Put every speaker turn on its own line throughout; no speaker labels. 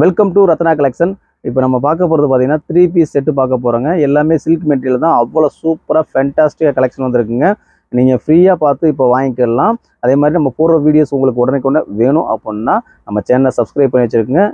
Welcome to Ratna collection. இப்போ நம்ம பார்க்க போகிறது பார்த்தீங்கன்னா 3 பீஸ் செட்டு பார்க்க போகிறோங்க. எல்லாமே சில்க் மெட்டீரியல் தான். அவ்வளோ சூப்பராக ஃபேண்டாஸ்டிக்காக கலெக்ஷன் வந்திருக்குங்க. நீங்கள் ஃப்ரீயாக பார்த்து இப்போ வாங்கிக்கலாம். அதே மாதிரி நம்ம போடுற வீடியோஸ் உங்களுக்கு உடனே வேணும் அப்படின்னா நம்ம சேனலை சப்ஸ்கிரைப் பண்ணி வச்சுருக்குங்க,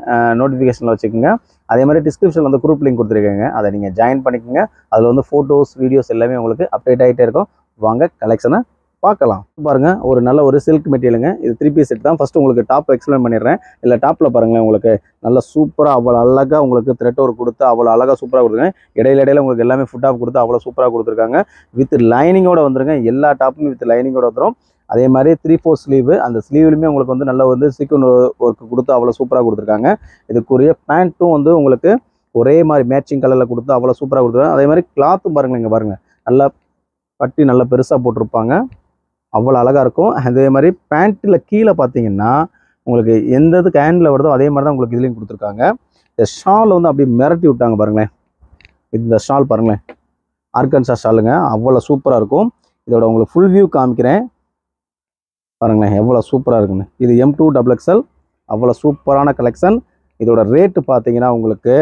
நோட்டிஃபிகேஷனில் வச்சுக்கோங்க. அதே மாதிரி டிஸ்கிரிப்ஷனில் வந்து குரூப் லிங்க் கொடுத்துருக்கேங்க, அதை நீங்கள் ஜாயின் பண்ணிக்கோங்க. அதில் வந்து ஃபோட்டோஸ் வீடியோஸ் எல்லாமே உங்களுக்கு அப்டேட் ஆகிட்டே இருக்கும். வாங்க கலெக்ஷனை பார்க்கலாம். பாருங்க, ஒரு நல்ல ஒரு சில்க் மெட்டீரியலுங்க. இது 3 பீஸ் செட் தான். ஃபர்ஸ்ட் உங்களுக்கு டாப் எக்ஸ்பிளைன் பண்ணிடுறேன். இல்லை டாப்பில் பாருங்களேன், உங்களுக்கு நல்லா சூப்பராக அவ்வளோ அழகாக உங்களுக்கு த்ரெட் ஒர்க் கொடுத்து அவ்வளோ அழகாக சூப்பராக கொடுத்துருங்க. இடையில உங்களுக்கு எல்லாமே ஃபுட் ஆஃப் கொடுத்து அவ்வளோ சூப்பராக கொடுத்துருக்காங்க. வித் லைனிங்கோட வந்துருங்க. எல்லா டாப்புமே வித் லைனிங்கோட வந்துடும். அதே மாதிரி 3/4 ஸ்லீவ், அந்த ஸ்லீவ்லையுமே உங்களுக்கு வந்து நல்லா வந்து சீக்வன் ஒர்க் கொடுத்து அவ்வளோ சூப்பராக கொடுத்துருக்காங்க. இதுக்குரிய பேண்ட்டும் வந்து உங்களுக்கு ஒரே மாதிரி மேட்சிங் கலரில் கொடுத்து அவ்வளோ சூப்பராக கொடுத்துருக்காங்க. அதே மாதிரி கிளாத்தும் பாருங்களேன், இங்கே பாருங்கள், நல்லா பட்டி நல்லா பெருசாக போட்டிருப்பாங்க, அவ்வளோ அழகாக இருக்கும். அதே மாதிரி பேண்ட்டில் கீழே பார்த்தீங்கன்னா உங்களுக்கு எந்த இது ஹேண்டில் வருதோ அதே மாதிரி தான் உங்களுக்கு இதுலேயும் கொடுத்துருக்காங்க. இந்த ஷால் வந்து அப்படியே மிரட்டி விட்டாங்க பாருங்களேன். இந்த ஷால் பாருங்களேன், ஆர்கன்சா ஷாலுங்க, அவ்வளோ சூப்பராக இருக்கும். இதோட உங்களுக்கு ஃபுல் வியூ காமிக்கிறேன் பாருங்களேன், எவ்வளோ சூப்பராக இருக்குங்க. இது M2 XXL, அவ்வளோ சூப்பரான கலெக்ஷன். இதோட ரேட்டு பார்த்தீங்கன்னா உங்களுக்கு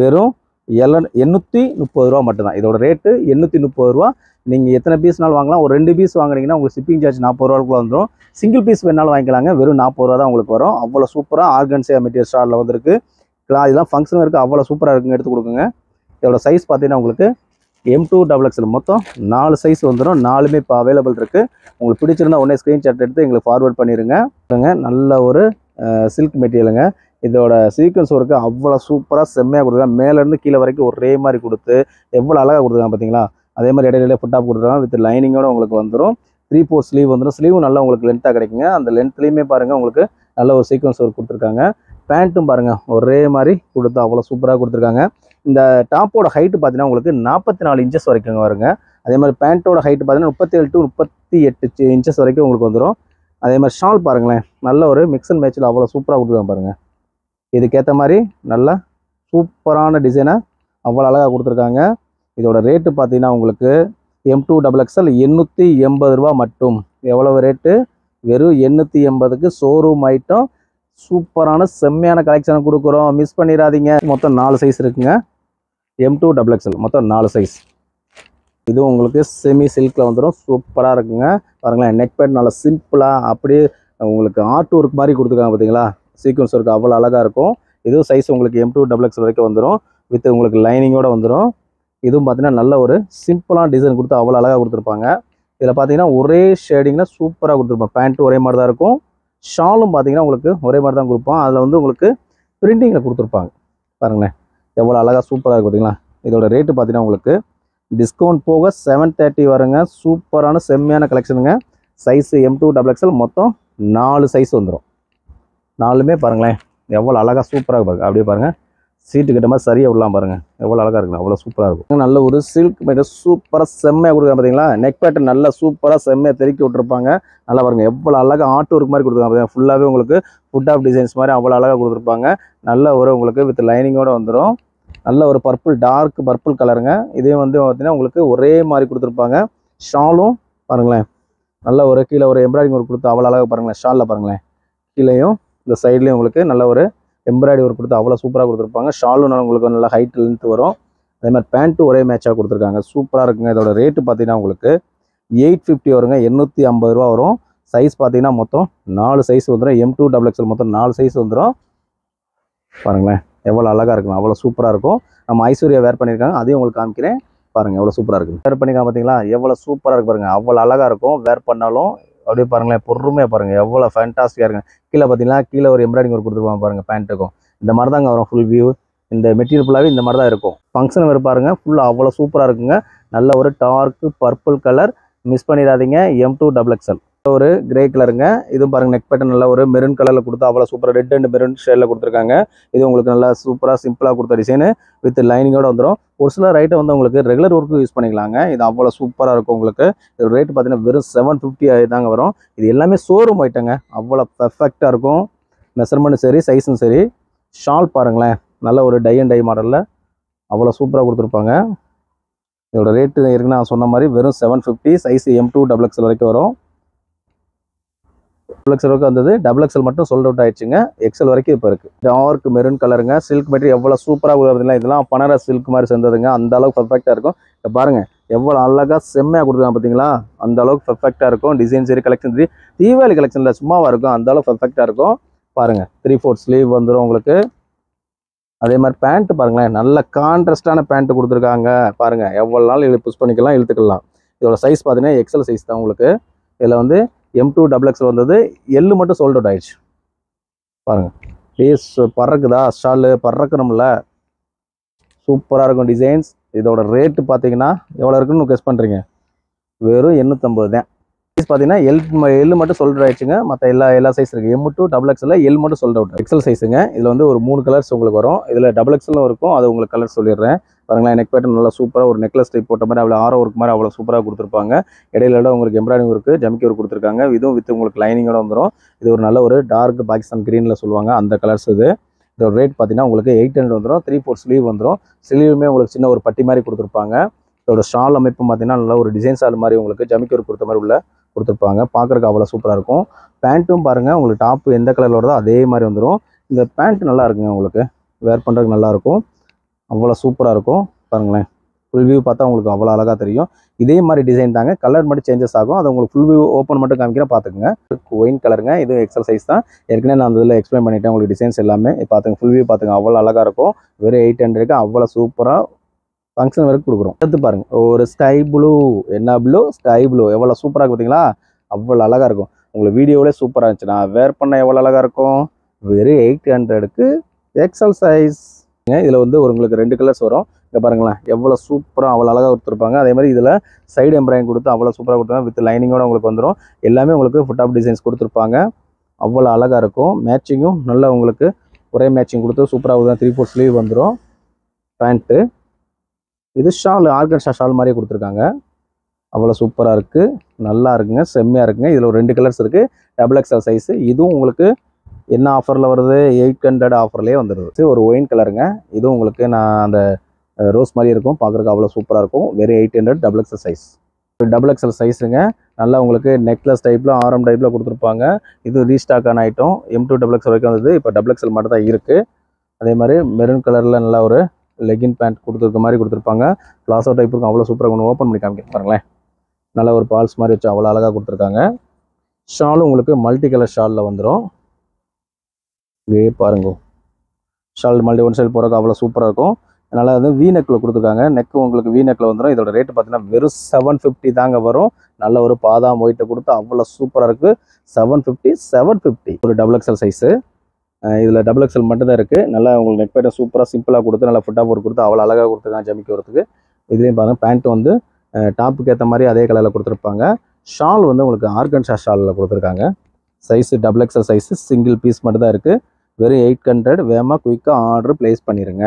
வெறும் 830 ரூபா மட்டும்தான். இதோட ரேட்டு 830 ரூபா. நீங்கள் எத்தனை பீஸ்னாலும் வாங்கலாம். ஒரு 2 பீஸ் வாங்குறீங்கன்னா உங்களுக்கு ஷிப்பிங் சார்ஜ் 40 ரூபாய்க்குள்ள வந்துடும். சிங்கிள் பீஸ் வேணாலும் வாங்கிக்கலாங்க, வெறும் 40 ரூபா தான் உங்களுக்கு வரும். அவ்வளோ சூப்பராக ஆர்கன்சா மெட்டீரியல் ஸ்டாரில் வந்துருக்கு. இதெல்லாம் ஃபங்க்ஷன் இருக்குது, அவ்வளோ சூப்பராக இருக்குங்க, எடுத்து கொடுக்குங்க. இதோட சைஸ் பார்த்தீங்கன்னா உங்களுக்கு M2 XXL மொத்தம் 4 சைஸ் வந்துடும். 4மே இப்போ அவைலபிள் இருக்குது. உங்களுக்கு பிடிச்சிருந்தா உடனே ஸ்க்ரீன்ஷாட் எடுத்து எங்களுக்கு ஃபார்வர்ட் பண்ணிடுங்க. நல்ல ஒரு சில்க் மெட்டீரியலுங்க. இதோட சீக்வன்ஸ் ஒர்க்கு அவ்வளோ சூப்பராக செம்மையாக கொடுத்துருக்காங்க. மேலேருந்து கீழே வரைக்கும் ஒரே மாதிரி கொடுத்து எவ்வளோ அழகாக கொடுத்துருக்காங்க பார்த்தீங்களா. அதே மாதிரி இடையில ஃபுட் ஆஃப் கொடுத்துருக்காங்க. வித் லைனிங்கோட உங்களுக்கு வந்துடும். 3/4 ஸ்லீவ் வந்துடும். ஸ்லீவ் நல்லா உங்களுக்கு லென்த்தாக கிடைக்குங்க. அந்த லென்த்லேயுமே பாருங்கள் உங்களுக்கு நல்ல ஒரு சீக்வன்ஸ் ஒர்க் கொடுத்துருக்காங்க. பேண்ட்டும் பாருங்கள் ஒரே மாதிரி கொடுத்து அவ்வளோ சூப்பராக கொடுத்துருக்காங்க. இந்த டாப்போட ஹைட்டு பார்த்தீங்கன்னா உங்களுக்கு 44 இன்ச்சஸ் வரைக்கும் வருங்க. அதே மாதிரி பேண்ட்டோட ஹைட்டு பார்த்தீங்கன்னா 37 to 38 இன்ச்சஸ் வரைக்கும் உங்களுக்கு வந்துடும். அதே மாதிரி ஷால் பாருங்களேன், நல்ல ஒரு மிக்ஸ் அண்ட் மேட்சில் அவ்வளோ சூப்பராக கொடுத்துருக்காங்க பாருங்கள். இதுக்கேற்ற மாதிரி நல்லா சூப்பரான டிசைனை அவ்வளோ அழகாக கொடுத்துருக்காங்க. இதோட ரேட்டு பார்த்தீங்கன்னா உங்களுக்கு M2 XXL 880 ரூபா மட்டும். எவ்வளவு ரேட்டு? வெறும் 880க்கு ஷோரூம் ஐட்டம். சூப்பரான செம்மையான கலெக்ஷனை கொடுக்குறோம், மிஸ் பண்ணிடாதீங்க. மொத்தம் 4 சைஸ் இருக்குங்க. M2 XXL மொத்தம் 4 சைஸ். இது உங்களுக்கு செமி சில்கில் வந்துடும். சூப்பராக இருக்குங்க. பாருங்களேன், நெக் பேட் நல்லா சிம்பிளாக அப்படியே உங்களுக்கு ஆர்ட் ஒர்க் மாதிரி கொடுத்துருக்காங்க பார்த்தீங்களா. சீக்வன்ஸ் ஒர்க் அவ்வளோ அழகாக இருக்கும். இதுவும் சைஸ் உங்களுக்கு M2 XXL வரைக்கும் வந்துடும். வித் உங்களுக்கு லைனிங்கோட வந்துடும். இதுவும் பார்த்தீங்கன்னா நல்ல ஒரு சிம்பிளான டிசைன் கொடுத்து அவ்வளோ அழகாக கொடுத்துருப்பாங்க. இதில் பார்த்தீங்கன்னா ஒரே ஷேடிங்கில் சூப்பராக கொடுத்துருப்பாங்க. பேண்ட்டு ஒரே மாதிரி தான் இருக்கும். ஷாலும் பார்த்தீங்கன்னா உங்களுக்கு ஒரே மாதிரி தான் கொடுப்போம். அதில் வந்து உங்களுக்கு பிரிண்டிங்கில் கொடுத்துருப்பாங்க. பாருங்களேன், எவ்வளோ அழகாக சூப்பராக இருக்குது பார்த்தீங்களா. இதோட ரேட்டு பார்த்தீங்கன்னா உங்களுக்கு டிஸ்கவுண்ட் போக 730 வருங்க. சூப்பரான செம்மையான கலெக்ஷனுங்க. சைஸு M2 XXL மொத்தம் 4 சைஸ் வந்துடும். 4மே பாருங்களேன் எவ்வளோ அழகாக சூப்பராக பாருங்கள். அப்படியே பாருங்கள், சீட்டு கிட்ட மாதிரி சரியாக விடலாம் பாருங்கள், எவ்வளோ அழகாக இருக்குங்க, அவ்வளோ சூப்பராக இருக்கும். நல்ல ஒரு சில்க் மெட்டீரியல் சூப்பராக செம்மையாக கொடுக்குறாங்க பார்த்தீங்களா. நெக் பேட்டர் நல்லா சூப்பராக செம்மையாக தெருக்கி விட்டுருப்பாங்க. நல்லா பாருங்கள், எவ்வளோ அழகாக ஆர்ட் ஒர்க் மாதிரி கொடுத்துருக்காங்க பார்த்தீங்கன்னா. ஃபுல்லாகவே உங்களுக்கு ஃபுட் ஆஃப் டிசைன்ஸ் மாதிரி அவ்வளோ அழகாக கொடுத்துருப்பாங்க. நல்ல ஒரு உங்களுக்கு வித் லைனிங்கோட வந்துடும். நல்ல ஒரு பர்பிள், டார்க் பர்பிள் கலருங்க. இதே வந்து பார்த்தீங்கன்னா உங்களுக்கு ஒரே மாதிரி கொடுத்துருப்பாங்க. ஷாலும் பாருங்களேன், நல்ல ஒரு கீழே ஒரு எம்ப்ராய்டிங் ஒர்க் கொடுத்து அவ்வளோ அழகாக பாருங்களேன். ஷாலில் பாருங்களேன், கீழேயும் இந்த சைட்லேயும் உங்களுக்கு நல்ல ஒரு எம்ப்ராய்டரி ஒர்க் கொடுத்து அவ்வளோ சூப்பராக கொடுத்துருப்பாங்க. ஷாலும் உங்களுக்கு நல்லா ஹைட் லென்த் வரும். அதே மாதிரி பேண்ட்டு ஒரே மேட்சாக கொடுத்துருக்காங்க. சூப்பராக இருக்குங்க. இதோட ரேட்டு பார்த்தீங்கன்னா உங்களுக்கு 850 வருங்க. 850 ரூபா வரும். சைஸ் பார்த்தீங்கன்னா மொத்தம் 4 சைஸ் வந்துடும். M2 XXL மொத்தம் 4 சைஸ் வந்துடும். பாருங்களேன், எவ்வளோ அழகாக இருக்கும், அவ்வளோ சூப்பராக இருக்கும். நம்ம ஐஸ்வர்யா வேர் பண்ணியிருக்காங்க, அதையும் உங்களுக்கு காமிக்கிறேன். பாருங்கள் எவ்வளோ சூப்பராக இருக்குது. வேர் பண்ணிக்கலாம் பார்த்தீங்களா, எவ்வளோ சூப்பராக இருக்குது பாருங்கள். அவ்வளோ அழகாக இருக்கும் வேர் பண்ணாலும். அப்படியே பாருங்களேன், பொறுமையாக பாருங்கள், எவ்வளோ ஃபேண்டாஸ்டிக்காக இருக்குங்க. கீழே பார்த்தீங்கன்னா கீழே ஒரு எம்ப்ராய்டிங் ஒர்க் கொடுத்துருப்பாங்க பாருங்கள். பேண்ட்டுக்கும் இந்த மாதிரி தாங்க வரும். ஃபுல் வியூ இந்த மெட்டீரியல் ஃபுல்லாகவே இந்த மாதிரி தான் இருக்கும். ஃபங்க்ஷன் வேறு பாருங்கள், ஃபுல்லாக அவ்வளோ சூப்பராக இருக்குங்க. நல்ல ஒரு டார்க்கு பர்பிள் கலர், மிஸ் பண்ணிடாதீங்க. M2 XXL ஒரு கிரே கலருங்க. இதுவும் பாருங்கள், நெக் பேட்டர் நல்ல ஒரு மெரூன் கலரில் கொடுத்து அவ்வளோ சூப்பராக ரெட் அண்ட் மெரூன் ஷேடில் கொடுத்துருக்காங்க. இது உங்களுக்கு நல்லா சூப்பராக சிம்பிளாக கொடுத்த டிசைனு வித் லைனிங்கோட வந்துடும். ஒரு சில ரைட்டை வந்து உங்களுக்கு ரெகுலர் ஒர்க்கு யூஸ் பண்ணிக்கலாங்க. இது அவ்வளோ சூப்பராக இருக்கும் உங்களுக்கு. இது ரேட்டு பார்த்தீங்கன்னா வெறும் 750 தாங்க வரும். இது எல்லாமே ஷோரூம் ஐட்டங்க, அவ்வளோ பெர்ஃபெக்டாக இருக்கும். மெஷர்மெண்ட்டும் சரி, சைஸும் சரி. ஷால் பாருங்களேன், நல்ல ஒரு டை அண்ட் டை மாடலில் அவ்வளோ சூப்பராக கொடுத்துருப்பாங்க. இதோட ரேட்டு இருக்குன்னு நான் சொன்ன மாதிரி வெறும் 750. சைஸ் M2 XXL வரைக்கும் வரும். டபுள் எக்ஸல் வரைக்கும் வந்தது. டபுள் எக்ஸல் மட்டும் சோல்ட் அவுட் ஆயிடுச்சுங்க. எக்ஸல் வரைக்கும் இப்போ இருக்குது. டார்க் மெரூன் கலருங்க. சில்க் மெட்டீரியல் எவ்வளோ சூப்பராக வருதுங்களா. இதெல்லாம் பனாரஸ் சில்க் மாதிரி சேர்ந்ததுங்க. அந்த அளவுக்கு பர்ஃபெக்டாக இருக்கும். இப்போ பாருங்கள் எவ்வளோ அழகாக செம்மையாக கொடுத்துருக்காங்க பார்த்தீங்களா. அந்த அளவுக்கு பர்ஃபெக்டாக இருக்கும். டிசைன் சரி, கலெக்ஷன் சரி, தீபாவளி கலெக்ஷனில் சும்மாவாக இருக்கும். அந்த அளவுக்கு பர்ஃபெக்டாக இருக்கும். பாருங்கள் 3/4 ஸ்லீவ் வந்துடும் உங்களுக்கு. அதே மாதிரி பேண்ட்டு பாருங்களேன், நல்ல கான்ட்ராஸ்டான பேண்ட்டு கொடுத்துருக்காங்க. பாருங்கள் எவ்வளோ நாள் புஷ் பண்ணிக்கலாம், இழுத்துக்கலாம். இதோட சைஸ் பார்த்தீங்கன்னா எக்ஸல் சைஸ் தான் உங்களுக்கு. இதில் வந்து M2 XXL வந்தது. எல்லு மட்டும் சோல்ட் அவுட் ஆயிடுச்சு. பாருங்கள் ப்ளீஸ் பறக்குதா ஷாலு, பறக்கணும்ல. சூப்பராக இருக்கும் டிசைன்ஸ். இதோட ரேட்டு பார்த்தீங்கன்னா எவ்வளோ இருக்குன்னு கெஸ் பண்ணுறீங்க? வெறும் 850 தான். சைஸ் பார்த்தீங்கன்னா எல் மட்டும் சோல்ட் அவுட் ஆயிடுச்சுங்க. மற்ற எல்லா சைஸ் இருக்குது. M2 XXL எல் மட்டும் சோல்ட் அவுட். எக்ஸல் சைஸுங்க. இதில் வந்து ஒரு 3 கலர்ஸ் உங்களுக்கு வரும். இதில் XXL இருக்கும். அது உங்களுக்கு கலர் சொல்லிடுறேன். பாருங்களேன், நெக் பேட்டர்ன் நல்லா சூப்பராக ஒரு நெக்லஸ் டைப் போட்ட மாதிரி அவ்வளோ ஆரோ ஒர்க் மாதிரி அவ்வளோ சூப்பராக கொடுத்துருப்பாங்க. இடையில உங்களுக்கு எம்ப்ராய்டிங் இருக்குது, ஜமிக்கி ஒர்க் கொடுத்துருக்காங்க. இதுவும் வித் உங்களுக்கு லைனிங்கோட வந்துடும். இது ஒரு நல்ல ஒரு டார்க் பாகிஸ்தான் க்ரீனில் சொல்லுவாங்க, அந்த கலர்ஸ் இது. இதோட ரேட் பார்த்தீங்கன்னா உங்களுக்கு 800 வந்துடும். 3/4 ஸ்லீவ் வந்துடும். ஸ்லீவுமே உங்களுக்கு சின்ன ஒரு பட்டி மாதிரி கொடுத்துருப்பாங்க. இதோட ஷால் அமைப்பு பார்த்தீங்கன்னா நல்லா ஒரு டிசைன் ஷால் மாதிரி உங்களுக்கு ஜமிக்கி ஒர்க் கொடுத்த மாதிரி உள்ள கொடுத்துருப்பாங்க. பார்க்குறதுக்கு அவ்வளோ சூப்பராக இருக்கும். பேண்ட்டும் பாருங்கள், உங்களுக்கு டாப்பு எந்த கலரில் வருதோ அதே மாதிரி வந்துடும். இந்த பேண்ட் நல்லா இருக்குங்க, உங்களுக்கு வேர் பண்ணுறதுக்கு நல்லாயிருக்கும். அவ்வளோ சூப்பராக இருக்கும். பாருங்களேன், ஃபுல் வியூ பார்த்தா உங்களுக்கு அவ்வளோ அழகாக தெரியும். இதே மாதிரி டிசைன் தாங்க, கலர் மட்டும் சேஞ்சஸ் ஆகும். அது உங்களுக்கு ஃபுல் வியூ ஓப்பன் மட்டும் காமிக்கிறேன், பார்த்துக்குங்க. ஒயின் கலருங்க. இது எக்ஸல் சைஸ் தான். ஏற்கனவே நான் அந்த இதில் எக்ஸ்பிளைன் பண்ணிட்டேன் உங்களுக்கு டிசைன்ஸ் எல்லாமே. பார்த்துங்க, ஃபுல் வியூ பார்த்துங்க, அவ்வளோ அழகாக இருக்கும். வெறும் 800க்கு அவ்வளோ சூப்பராக ஃபங்க்ஷன் வரைக்கும் கொடுக்குறோம். எடுத்து பாருங்கள், ஒரு ஸ்கை ப்ளூ, என்ன ப்ளூ, ஸ்கை ப்ளூ எவ்வளோ சூப்பராக பார்த்தீங்களா. அவ்வளோ அழகாக இருக்கும். உங்களுக்கு வீடியோவிலே சூப்பராக இருந்துச்சுன்னா வேர் பண்ண எவ்வளோ அழகாக இருக்கும். வெறும் 800க்கு எக்ஸல் சைஸ். இதில் வந்து உங்களுக்கு 2 கலர்ஸ் வரும். இங்கே பாருங்களேன், எவ்வளோ சூப்பராக அவ்வளோ அழகாக கொடுத்துருப்பாங்க. அதே மாதிரி இதில் சைடு எம்ப்ராய்டிங் கொடுத்து அவ்வளோ சூப்பராக கொடுத்தாங்க. வித் லைனிங்கோட உங்களுக்கு வந்துடும். எல்லாமே உங்களுக்கு ஃபுட் ஆஃப் டிசைன்ஸ் கொடுத்துருப்பாங்க. அவ்வளோ அழகாக இருக்கும். மேட்சிங்கும் நல்லா உங்களுக்கு ஒரே மேட்சிங் கொடுத்து சூப்பராக இருக்கும். 3/4 ஸ்லீவ் வந்துடும். பேண்ட்டு இது ஷால், ஆர்கன்ஷா ஷால் மாதிரியே கொடுத்துருக்காங்க. அவ்வளோ சூப்பராக இருக்குது, நல்லா இருக்குங்க, செம்மையாக இருக்குங்க. இதில் ஒரு 2 கலர்ஸ் இருக்குது. XXL size. இதுவும் உங்களுக்கு என்ன ஆஃபரில் வருது? 800 ஆஃபர்லேயே வந்துடுது. ஒரு ஒயின் கலருங்க. இதுவும் உங்களுக்கு நான் அந்த ரோஸ் மாதிரி இருக்கும். பார்க்குறதுக்கு அவ்வளோ சூப்பராக இருக்கும். வெறும் 800 XXL சைஸ். XXL சைஸுங்க. நல்லா உங்களுக்கு நெக்லஸ் டைப்பில் ஆரம் டைப்பில் கொடுத்துருப்பாங்க. இது ரீஸ்டாக் ஆன ஐட்டம். M2 XXL வரைக்கும் வந்தது. இப்போ XXL மட்டும் தான் இருக்குது. அதே மாதிரி மெரூன் கலரில் நல்லா ஒரு லெகின் பேண்ட் கொடுத்துருக்க மாதிரி கொடுத்துருப்பாங்க. பிளாசோ டைப் இருக்கும். அவ்வளோ சூப்பராக ஒன்று ஓப்பன் பண்ணி காமிக்க பாருங்களேன். நல்லா ஒரு பால்ஸ் மாதிரி வச்சு அவ்வளோ அழகாக கொடுத்துருக்காங்க. ஷாலும் உங்களுக்கு மல்டி கலர் ஷாலில் வந்துடும். இதே பாருங்க, ஷால் மல்டி ஒன் சைடு போகிறக்கு அவ்வளோ சூப்பராக இருக்கும். அதனால் வந்து வி நெக்கில் கொடுத்துருக்காங்க. நெக்கு உங்களுக்கு வி நெக்கில் வந்துடும். இதோட ரேட்டு பார்த்தீங்கன்னா வெறும் 750 தாங்க வரும். நல்ல ஒரு பாதாம் ஒயிட்டை கொடுத்து அவ்வளோ சூப்பராக இருக்குது. 750 ஒரு XXL சைஸு. இதில் XXL மட்டும் தான் இருக்குது. நல்லா உங்களுக்கு நெக் பேட்டர் சூப்பராக சிம்பிளாக கொடுத்து நல்லா ஃபுட்டாக போட்டு கொடுத்து அவ்வளோ அழகாக கொடுத்துருக்காங்க ஜமிக்கி வரத்துக்கு. இதுலேயும் பாருங்கள், பேண்ட்டு வந்து டாப்புக்கு ஏற்ற மாதிரி அதே கலரில் கொடுத்துருப்பாங்க. ஷால் வந்து உங்களுக்கு ஆர்கன்ஷா ஷாலில் கொடுத்துருக்காங்க. Size XXL size, single piece மட்டும் தான் இருக்குது. வெறும் 800. வேகமாக குயிக்காக ஆர்டர் ப்ளேஸ் பண்ணிடுங்க.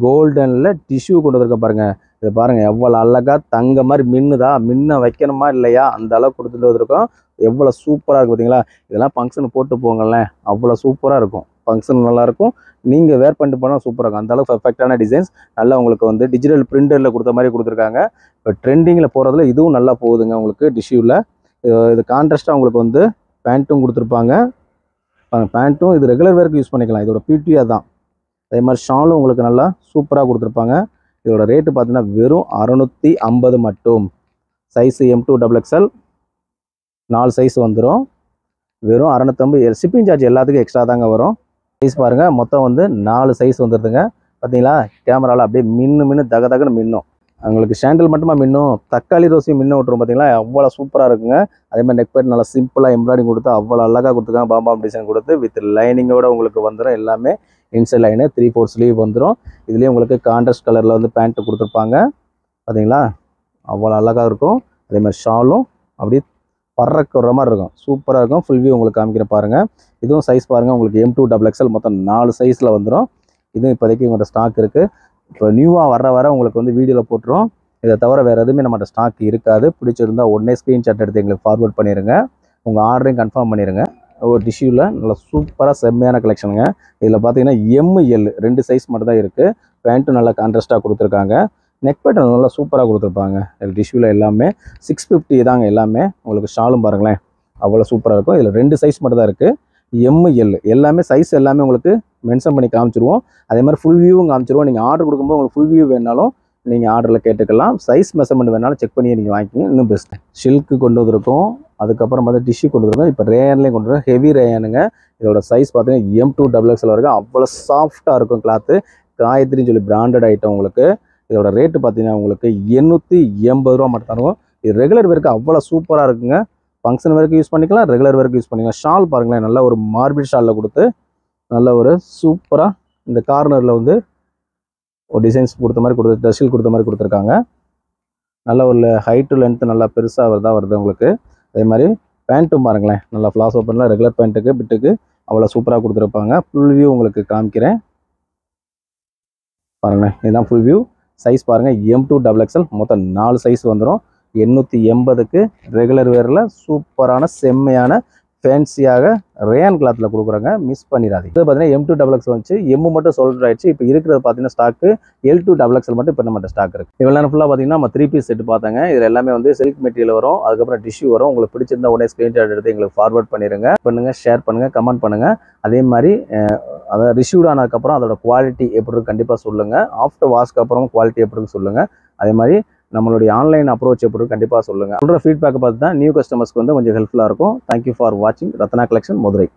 கோல்டனில் டிஷ்யூ கொண்டு வந்திருக்க பாருங்கள். இதை பாருங்கள், எவ்வளோ அழகாக தங்க மாதிரி மின்னுதா, மின்ன வைக்கணுமா இல்லையா, அந்த அளவுக்கு கொடுத்துட்டு வந்திருக்கோம். எவ்வளோ சூப்பராக இருக்குது பார்த்தீங்களா. இதெல்லாம் ஃபங்க்ஷன் போட்டு போங்களேன், அவ்வளோ சூப்பராக இருக்கும். ஃபங்க்ஷன் நல்லாயிருக்கும். நீங்கள் வேர் பண்ணிட்டு போனால் சூப்பராக இருக்கும். அந்தளவுக்கு பர்ஃபெக்டான டிசைன்ஸ். நல்லா உங்களுக்கு வந்து டிஜிட்டல் பிரிண்டரில் கொடுத்த மாதிரி கொடுத்துருக்காங்க. இப்போ ட்ரெண்டிங்கில் போகிறதுல இதுவும் நல்லா போகுதுங்க உங்களுக்கு டிஷ்யூவில். இது கான்ட்ராஸ்ட்டாக உங்களுக்கு வந்து பேண்ட்டும் கொடுத்துருப்பாங்க. பேண்ட்டும் இது ரெகுலர் வேருக்கு யூஸ் பண்ணிக்கலாம். இதோட பியூட்டியாக தான். அதே மாதிரி ஷாலும் உங்களுக்கு நல்லா சூப்பராக கொடுத்துருப்பாங்க. இதோட ரேட்டு பார்த்தீங்கன்னா வெறும் 650 மட்டும். சைஸு M2 XXL 4 சைஸ் வந்துடும். வெறும் 650. ஷிப்பிங் சார்ஜ் எல்லாத்துக்கும் எக்ஸ்ட்ரா தாங்க வரும். சைஸ் பாருங்கள், மொத்தம் வந்து 4 சைஸ் வந்துடுதுங்க. பார்த்தீங்களா, கேமராவில் அப்படியே மின்னு தகன்னு மின்னும். உங்களுக்கு ஷேண்டில் மட்டுமா மின்னும், தக்காளி ரோஸையும் மின்ன விட்டுரும். பார்த்தீங்களா, அவ்வளோ சூப்பராக இருக்குங்க. அதே மாதிரி நெக் பேட் நல்லா சிம்பிளாக எம்ப்ராய்டிங் கொடுத்து அவ்வளோ அழகாக கொடுத்துருக்காங்க. பாம்பாம் டிசைன் கொடுத்து வித் லைனிங்கோட உங்களுக்கு வந்துடும். எல்லாமே இன்சைட் லைனு 3/4 ஸ்லீவ் வந்துடும். இதுலேயும் உங்களுக்கு கான்ட்ராஸ்ட் கலரில் வந்து பேண்ட்டு கொடுத்துருப்பாங்க. பார்த்தீங்களா, அவ்வளோ அழகாக இருக்கும். அதே மாதிரி ஷாலும் அப்படியே பறக்கிற மாதிரி இருக்கும். சூப்பராக இருக்கும். ஃபுல் வியூ உங்களுக்கு காமிக்கிற பாருங்கள். இதுவும் சைஸ் பாருங்கள், உங்களுக்கு M2 XXL மொத்தம் 4 சைஸில் வந்துடும். இதுவும் இப்போதைக்கு உங்கள்கிட்ட ஸ்டாக் இருக்குது. இப்போ நியூவாக வர உங்களுக்கு வந்து வீடியோவில் போட்டுரும். இதை தவிர வேறு எதுவுமே நம்மகிட்ட ஸ்டாக் இருக்காது. பிடிச்சிருந்தா உடனே ஸ்க்ரீன்ஷாட் எடுத்து எங்களுக்கு ஃபார்வர்ட் பண்ணிடுங்க. உங்கள் ஆர்டரையும் கன்ஃபார்ம் பண்ணிடுங்க. ஒரு டிஷ்யூவில் நல்லா சூப்பராக செம்மையான கலெக்ஷனுங்க. இதில் பார்த்தீங்கன்னா ML 2 சைஸ் மட்டும் தான் இருக்குது. பேண்ட்டும் நல்லா கான்ட்ராஸ்ட்டாக கொடுத்துருக்காங்க. நெக் பேட்டர்ன் நல்லா சூப்பராக கொடுத்துருப்பாங்க. டிஷ்யூவில் எல்லாமே 650 தாங்க எல்லாமே. உங்களுக்கு ஷாலும் பாருங்களேன், அவ்வளோ சூப்பராக இருக்கும். இதில் 2 சைஸ் மட்டும் தான் இருக்குது, எம் எல்லாமே சைஸ் எல்லாமே உங்களுக்கு மென்ஷன் பண்ணி காமிச்சிருவோம். அதே மாதிரி ஃபுல் வியூவும் காமிச்சிருவோம். நீங்கள் ஆர்டர் கொடுக்கும்போது உங்களுக்கு ஃபுல் வியூ வேணாலும் நீங்கள் ஆர்டரில் கேட்டுக்கலாம். சைஸ் மெஷர்மெண்ட் வேணாலும் செக் பண்ணி நீங்கள் வாங்கிக்கிங்க, இன்னும் பெஸ்ட். ஷில்க்கு கொண்டு வந்திருக்கோம், அதுக்கப்புறம் பார்த்து டிஷ்யூ கொண்டு வந்திருக்கோம். இப்போ ரேயன்லேயும் கொண்டு வரோம், ஹெவி ரேயனுங்க. இதோட சைஸ் பார்த்தீங்கன்னா M2XXL வரைக்கும் அவ்வளோ சாஃப்டாக இருக்கும் கிளாத்து. காயத்ரின்னு சொல்லி பிராண்டட் ஐட்டம் உங்களுக்கு. இதோட ரேட்டு பார்த்தீங்கன்னா உங்களுக்கு 880 ரூபா மட்டும் தான் இருக்கும். இது ரெகுலர் வேருக்கு அவ்வளோ சூப்பராக இருக்குங்க. ஃபங்க்ஷன் வேருக்கு யூஸ் பண்ணிக்கலாம், ரெகுலர் வேருக்கு யூஸ் பண்ணிக்கலாம். ஷால் பாருங்களேன், நல்ல ஒரு மார்பிள் ஷாலில் கொடுத்து நல்ல ஒரு சூப்பராக இந்த கார்னரில் வந்து ஒரு டிசைன்ஸ் கொடுத்த மாதிரி டசில் கொடுத்த மாதிரி கொடுத்துருக்காங்க. நல்ல ஒரு ஹைட்டு லென்த்து நல்லா பெருசாக வருது உங்களுக்கு. அதே மாதிரி பேண்ட்டும் பாருங்களேன், நல்லா ஃப்ளாஸ் ஓப்பனில் ரெகுலர் பேண்ட்டுக்கு பிட்டுக்கு அவ்வளோ சூப்பராக கொடுத்துருப்பாங்க. ஃபுல் வியூ உங்களுக்கு காமிக்கிறேன் பாருங்களேன். இதுதான் ஃபுல் வியூ. சைஸ் பாருங்கள், M2XXL. மொத்தம் 4 சைஸ் வந்துடும். 880க்கு ரெகுலர் வேரில் சூப்பரான செம்மையான ஃபேன்சியாக ரேயான் கிளாத்தில் கொடுக்குறாங்க, மிஸ் பண்ணிடாதீங்க. இது பார்த்தீங்கன்னா M2XXL வந்துச்சு, எம்மு மட்டும் சோல்ட் ஆயிடுச்சு. இப்போ இருக்கிறது பார்த்தீங்கன்னா ஸ்டாக்கு L2XXL மட்டும் இப்போ நம்மகிட்ட ஸ்டாக் இருக்குது. இவ்வளோ நேரம் ஃபுல்லாக பார்த்தீங்கன்னா நம்ம 3 பீஸ் செட் பார்த்தாங்க. இதில் எல்லாமே வந்து சில்க் மெட்டீரியல் வரும், அதுக்கப்புறம் டிஷ்யூ வரும். உங்களுக்கு பிடிச்சிருந்தா உடனே ஸ்க்ரீன்ஷாட் எடுத்து எங்களுக்கு ஃபார்வர்ட் பண்ணுங்கள், ஷேர் பண்ணுங்கள், கமெண்ட் பண்ணுங்கள். அதே மாதிரி அதை ரிசீவ்ட் ஆனதுக்கப்புறம் அதோட குவாலிட்டி எப்படி இருக்கு கண்டிப்பாக சொல்லுங்கள். ஆஃப்டர் வாஷ்க்கு அப்புறம் குவாலிட்டி எப்படி இருக்குன்னு சொல்லுங்கள். அதே மாதிரி நம்மளுடைய ஆன்லைன் அப்ரோச் எப்படி கண்டிப்பாக சொல்லுங்கள். சொல்கிற ஃபீட்பேக் பார்த்து தான் நியூ கஸ்டமர்ஸ்க்கு வந்து கொஞ்சம் ஹெல்ப்ஃபுல்லாக இருக்கும். தேங்க்யூ ஃபார் வாட்சிங் ரத்னா கலெக்ஷன், மதுரை.